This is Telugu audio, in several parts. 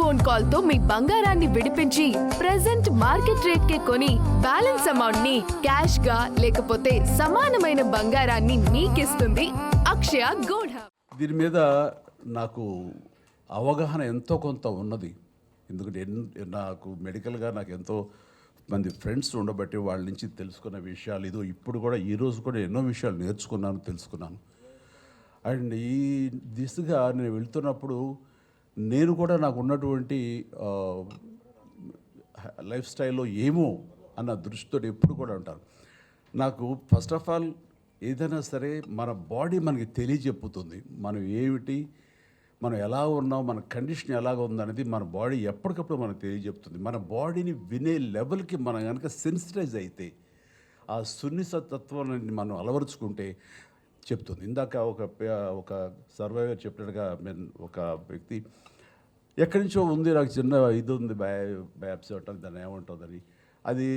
ఫోన్ కాల్ తో మీ బంగారాన్ని విడిపించి ప్రెజెంట్ మార్కెట్ రేట్ కే కొని బ్యాలెన్స్ అమౌంట్ ని క్యాష్ గా లేకపోతే సమానమైన బంగారాన్ని మీకిస్తుంది అక్షయ గోల్డ్ హబ్. దీని మీద నాకు అవగాహన ఎంతో కొంత ఉన్నది. ఎందుకంటే నాకు మెడికల్గా నాకు ఎంతో మంది ఫ్రెండ్స్ ఉండబట్టి వాళ్ళ నుంచి తెలుసుకున్న విషయాలు ఇదో ఇప్పుడు కూడా ఈరోజు కూడా ఎన్నో విషయాలు నేర్చుకున్నాను, తెలుసుకున్నాను. అండ్ ఈ దిశగా నేను వెళ్తున్నప్పుడు నేను కూడా నాకు ఉన్నటువంటి లైఫ్ స్టైల్లో ఏమో అన్న దృష్టితో ఎప్పుడు కూడా ఉంటాను. నాకు ఫస్ట్ ఆఫ్ ఆల్ ఏదైనా సరే మన బాడీ మనకి తెలియజెప్పుతుంది మనం ఏమిటి, మనం ఎలా ఉన్నాం, మన కండిషన్ ఎలాగ ఉందనేది మన బాడీ ఎప్పటికప్పుడు మనకు తెలియజెప్తుంది. మన బాడీని వినే లెవెల్కి మనం కనుక సెన్సిటైజ్ అయితే, ఆ సున్నితత్వాన్ని మనం అలవరుచుకుంటే చెప్తుంది. ఇందాక ఒక సర్వైవర్ చెప్పినట్టుగా ఒక వ్యక్తి ఎక్కడి నుంచో ఉంది, నాకు చిన్న ఇది ఉంది బయాప్సీ అంటారు దాన్ని ఏమంటుందని, అది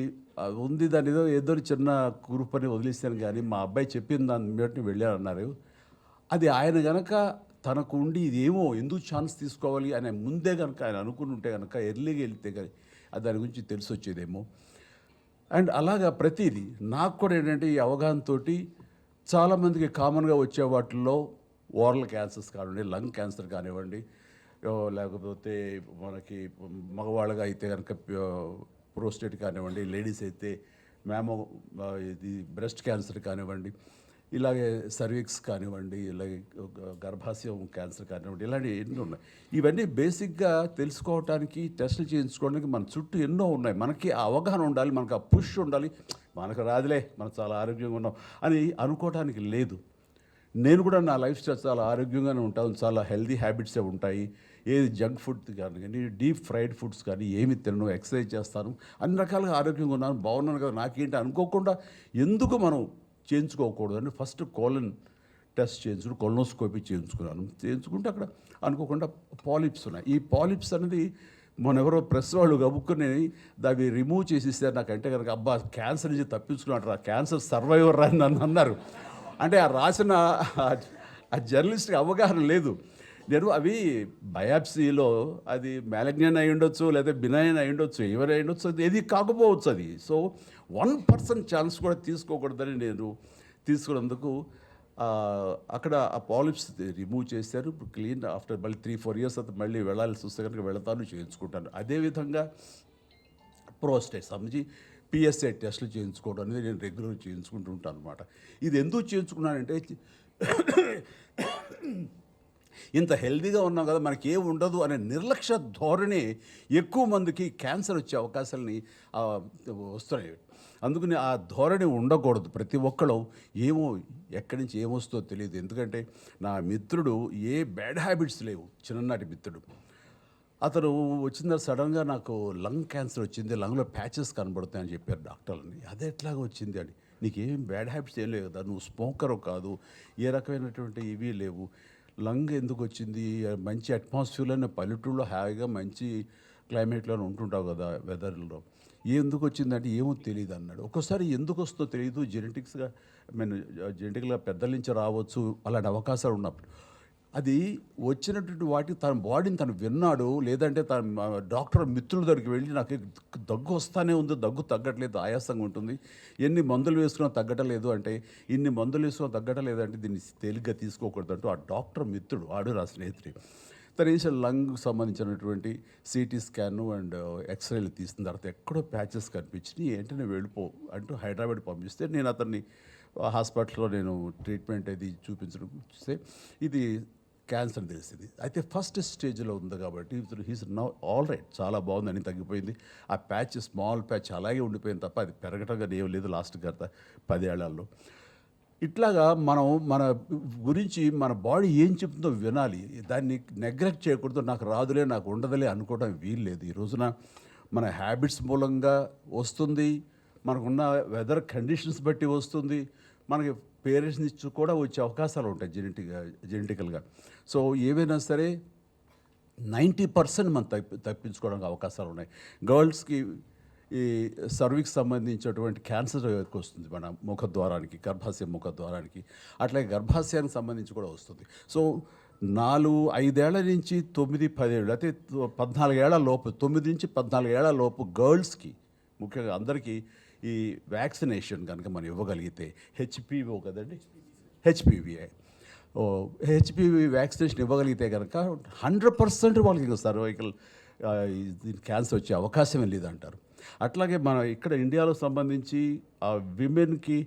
ఉంది దాని ఏదో చిన్న గ్రూప్ అని వదిలేస్తాను. కానీ మా అబ్బాయి చెప్పిన దాన్ని బట్టి వెళ్ళారన్నారు. అది ఆయన కనుక తనకు ఉండి ఇదేమో ఎందుకు ఛాన్స్ తీసుకోవాలి అని ముందే కనుక ఆయన అనుకుని ఉంటే కనుక ఎర్లీగా వెళ్తే కానీ అది దాని గురించి తెలిసి వచ్చేదేమో. అండ్ అలాగా ప్రతిదీ నాకు కూడా ఏంటంటే ఈ అవగాహనతో చాలామందికి కామన్గా వచ్చే వాటిల్లో ఓరల్ క్యాన్సర్స్ కానివ్వండి, లంగ్ క్యాన్సర్ కానివ్వండి, లేకపోతే మనకి మగవాళ్ళగా అయితే కనుక ప్రోస్టేట్ కానివ్వండి, లేడీస్ అయితే ఇది బ్రెస్ట్ క్యాన్సర్ కానివ్వండి, ఇలాగే సర్విక్స్ కానివ్వండి, ఇలాగే గర్భాశయం క్యాన్సర్ కానివ్వండి, ఇలాంటివి ఎన్నో ఉన్నాయి. ఇవన్నీ బేసిక్గా తెలుసుకోవటానికి, టెస్టులు చేయించుకోవడానికి మన చుట్టూ ఎన్నో ఉన్నాయి. మనకి ఆ అవగాహన ఉండాలి, మనకు ఆ పుష్ ఉండాలి. మనకు రాదులే, మనం చాలా ఆరోగ్యంగా ఉన్నాం అని అనుకోవటానికి లేదు. నేను కూడా నా లైఫ్ స్టైల్ చాలా ఆరోగ్యంగానే ఉంటాను, చాలా హెల్దీ హ్యాబిట్సే ఉంటాయి. ఏది జంక్ ఫుడ్ కానీ డీప్ ఫ్రైడ్ ఫుడ్స్ కానీ ఏమి తినను, ఎక్సర్సైజ్ చేస్తాను, అన్ని రకాలుగా ఆరోగ్యంగా ఉన్నాను, బాగున్నాను కదా, నాకేంటి అనుకోకుండా ఎందుకు మనం చేయించుకోకూడదు అని ఫస్ట్ కోలన్ టెస్ట్ చేయించుకుని కొలనోస్కోపీ చేయించుకుంటే అక్కడ అనుకోకుండా పాలిప్స్ ఉన్నాయి. ఈ పాలిప్స్ అనేది మన ఎవరో ప్రెస్ వాళ్ళు గబుక్కుని దాన్ని రిమూవ్ చేసిస్తే నాకంటే కనుక అబ్బా క్యాన్సర్ నుంచి తప్పించుకున్నట్టు క్యాన్సర్ సర్వైవర్ అని నన్ను అన్నారు. అంటే ఆ రాసిన ఆ జర్నలిస్ట్కి అవగాహన లేదు. నేను అవి బయాప్సీలో అది మ్యాలిగ్నెంట్ అయి ఉండొచ్చు, లేదా బినైన్ అయి ఉండొచ్చు, ఎవరు అయి ఉండొచ్చు, అది ఏది కాకపోవచ్చు. అది సో 1% ఛాన్స్ కూడా తీసుకోకూడదని నేను తీసుకున్నందుకు అక్కడ ఆ పాలిప్స్ రిమూవ్ చేశారు. ఇప్పుడు క్లీన్ ఆఫ్టర్ మళ్ళీ 3-4 ఇయర్స్ తర్వాత మళ్ళీ వెళ్ళాల్సి వస్తే కనుక వెళతాను, చేయించుకుంటాను. అదేవిధంగా ప్రోస్టేట్ సంబంధించి పిఎస్ఏ టెస్టులు చేయించుకోవడం అనేది నేను రెగ్యులర్ చేయించుకుంటూ ఉంటాను అనమాట. ఇది ఎందుకు చేయించుకున్నానంటే ఇంత హెల్దీగా ఉన్నాం కదా, మనకి ఏం ఉండదు అనే నిర్లక్ష్య ధోరణి ఎక్కువ మందికి క్యాన్సర్ వచ్చే అవకాశాలని వస్తున్నాయి. అందుకని ఆ ధోరణి ఉండకూడదు. ప్రతి ఒక్కళ్ళు ఏమో ఎక్కడి నుంచి ఏమొస్తుందో తెలియదు. ఎందుకంటే నా మిత్రుడు ఏ బ్యాడ్ హ్యాబిట్స్ లేవు, చిన్ననాటి మిత్రుడు. అతను వచ్చిన సడన్గా నాకు లంగ్ క్యాన్సర్ వచ్చింది, లంగ్లో ప్యాచెస్ కనబడుతాయని చెప్పారు డాక్టర్లని. అదే ఎట్లాగా వచ్చింది అని, నీకేం బ్యాడ్ హ్యాబిట్స్ ఏం లేవు కదా, నువ్వు స్మోకర్ కాదు, ఏ రకమైనటువంటి ఇవి లేవు, లంగ్ ఎందుకు వచ్చింది, మంచి అట్మాస్ఫియర్లోనే పల్లెటూరులో హాయిగా మంచి క్లైమేట్లోనే ఉంటుంటావు కదా వెదర్లో, ఎందుకు వచ్చిందంటే ఏమో తెలియదు అన్నాడు. ఒక్కోసారి ఎందుకు వస్తుందో తెలియదు, జెనెటిక్గా పెద్దల నుంచి రావచ్చు, అలాంటి అవకాశాలు ఉన్నప్పుడు అది వచ్చినటువంటి వాటికి తన బాడీని తను విన్నాడు. లేదంటే తన డాక్టర్ మిత్రుల దగ్గరికి వెళ్ళి నాకు దగ్గు వస్తానే ఉంది, దగ్గు తగ్గట్లేదు, ఆయాసంగా ఉంటుంది, ఎన్ని మందులు వేసుకున్నా తగ్గటలేదు అంటే, ఇన్ని మందులు వేసుకున్నా తగ్గటలేదు అంటే దీన్ని తేలిగ్గా తీసుకోకూడదు అంటూ ఆ డాక్టర్ మిత్రుడు ఆడు నా స్నేహితుడి తను వేసిన లంగ్కి సంబంధించినటువంటి సిటీ స్కాను అండ్ ఎక్స్రేలు తీసిన తర్వాత ఎక్కడో ప్యాచెస్ కనిపించినాయి. ఏంటనే వెళ్ళిపో అంటూ హైదరాబాద్ పంపిస్తే నేను అతన్ని హాస్పిటల్లో నేను ట్రీట్మెంట్ అది చూపించడం చూస్తే ఇది క్యాన్సర్ తెలిసింది. అయితే ఫస్ట్ స్టేజ్లో ఉంది కాబట్టి హీస్ నౌ ఆల్ రైట్, చాలా బాగుందని తగ్గిపోయింది. ఆ ప్యాచ్ స్మాల్ ప్యాచ్ అలాగే ఉండిపోయింది తప్ప అది పెరగటంగా ఏం లేదు లాస్ట్ గత 10 ఏళ్లలో. ఇట్లాగా మనం మన గురించి మన బాడీ ఏం చెప్తుందో వినాలి, దాన్ని నెగ్లెక్ట్ చేయకూడదు. నాకు రాదులే, నాకు ఉండదులే అనుకోవడం వీలు లేదు. ఈ రోజున మన హ్యాబిట్స్ మూలంగా వస్తుంది, మనకున్న వెదర్ కండిషన్స్ బట్టి వస్తుంది, మనకి పేరెంట్స్ నుంచి కూడా వచ్చే అవకాశాలు ఉంటాయి జెనెటికల్గా. సో ఏవైనా సరే 90% మనం తప్పించుకోవడానికి అవకాశాలు ఉన్నాయి. గర్ల్స్కి ఈ సర్విక్స్ సంబంధించినటువంటి క్యాన్సర్ ఎక్కువ వస్తుంది మన ముఖద్వారానికి, గర్భాశయ ముఖద్వారానికి, అట్లాగే గర్భాశయానికి సంబంధించి కూడా వస్తుంది. సో 5 ఏళ్ల నుంచి 9-10 ఏళ్ళు అయితే 14 ఏళ్ల లోపు 9 నుంచి 14 ఏళ్ల లోపు గర్ల్స్కి ముఖ్యంగా అందరికీ ఈ వ్యాక్సినేషన్ కనుక మనం ఇవ్వగలిగితే హెచ్పివి కదండి హెచ్పివిఐ హెచ్పివి వ్యాక్సినేషన్ ఇవ్వగలిగితే కనుక 100% వాళ్ళకి ఇంకా సర్వైకల్ క్యాన్సర్ వచ్చే అవకాశమే లేదంటారు. అట్లాగే మన ఇక్కడ ఇండియాలో సంబంధించి ఆ విమెన్కి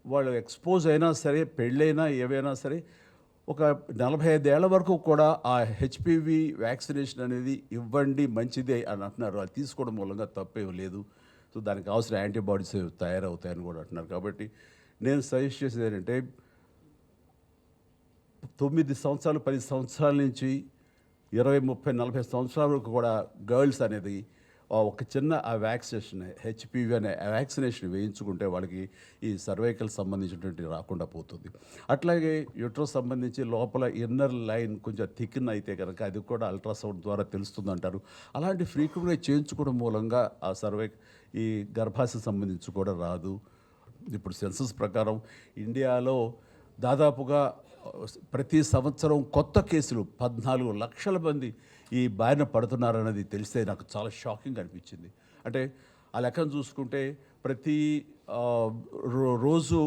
వాళ్ళు ఎక్స్పోజ్ అయినా సరే పెళ్ళైనా ఏవైనా సరే ఒక 45 ఏళ్ల వరకు కూడా ఆ హెచ్పివి వ్యాక్సినేషన్ అనేది ఇవ్వండి మంచిదే అని అంటున్నారు. అది తీసుకోవడం మూలంగా తప్పేం లేదు. సో దానికి అవసరం యాంటీబాడీస్ తయారవుతాయని కూడా అంటున్నారు. కాబట్టి నేను సజెస్ట్ చేసేది ఏంటంటే 9 సంవత్సరాలు 10 సంవత్సరాల నుంచి 20, 30, 40 సంవత్సరాల వరకు కూడా గర్ల్స్ అనేది ఒక చిన్న ఆ వ్యాక్సినేషన్ హెచ్పివి అనే వ్యాక్సినేషన్ వేయించుకుంటే వాళ్ళకి ఈ సర్వైకల్ సంబంధించినటువంటి రాకుండా పోతుంది. అట్లాగే యూట్రస్ సంబంధించి లోపల ఇన్నర్ లైన్ కొంచెం థిక్న్ అయితే కనుక అది కూడా అల్ట్రాసౌండ్ ద్వారా తెలుస్తుంది అంటారు. అలాంటి ఫ్రీక్వెంట్గా చేయించుకోవడం మూలంగా ఆ ఈ గర్భాశయ సంబంధించి కూడా రాదు. ఇప్పుడు సెన్సస్ ప్రకారం ఇండియాలో దాదాపుగా ప్రతి సంవత్సరం కొత్త కేసులు 14 లక్షల మంది ఈ బారిన పడుతున్నారన్నది తెలిస్తే నాకు చాలా షాకింగ్ అనిపించింది. అంటే ఆ లెక్కను చూసుకుంటే ప్రతి రోజు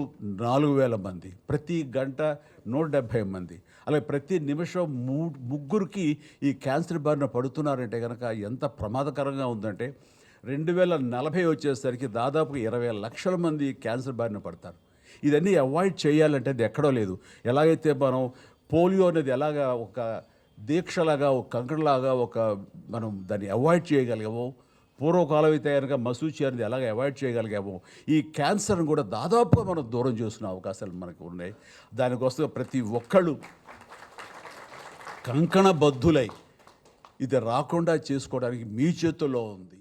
4,000 మంది, ప్రతి గంట 170 మంది, అలాగే ప్రతి నిమిషం 3 ఈ క్యాన్సర్ బారిన పడుతున్నారంటే కనుక ఎంత ప్రమాదకరంగా ఉందంటే 2040 వచ్చేసరికి దాదాపు 20 లక్షల మంది క్యాన్సర్ బారిన పడతారు. ఇదన్నీ అవాయిడ్ చేయాలంటే అది ఎక్కడో లేదు. ఎలాగైతే మనం పోలియో అనేది ఎలాగా ఒక దీక్షలాగా ఒక కంకణలాగా మనం దాన్ని అవాయిడ్ చేయగలిగామో, పూర్వకాలం అయితే కనుక మసూచి అనేది ఎలాగ అవాయిడ్ చేయగలిగామో ఈ క్యాన్సర్ని కూడా దాదాపుగా మనం దూరం చేసుకునే అవకాశాలు మనకు ఉన్నాయి. దానికోసం ప్రతి ఒక్కళ్ళు కంకణబద్ధులై ఇది రాకుండా చేసుకోవడానికి మీ చేతుల్లో ఉంది.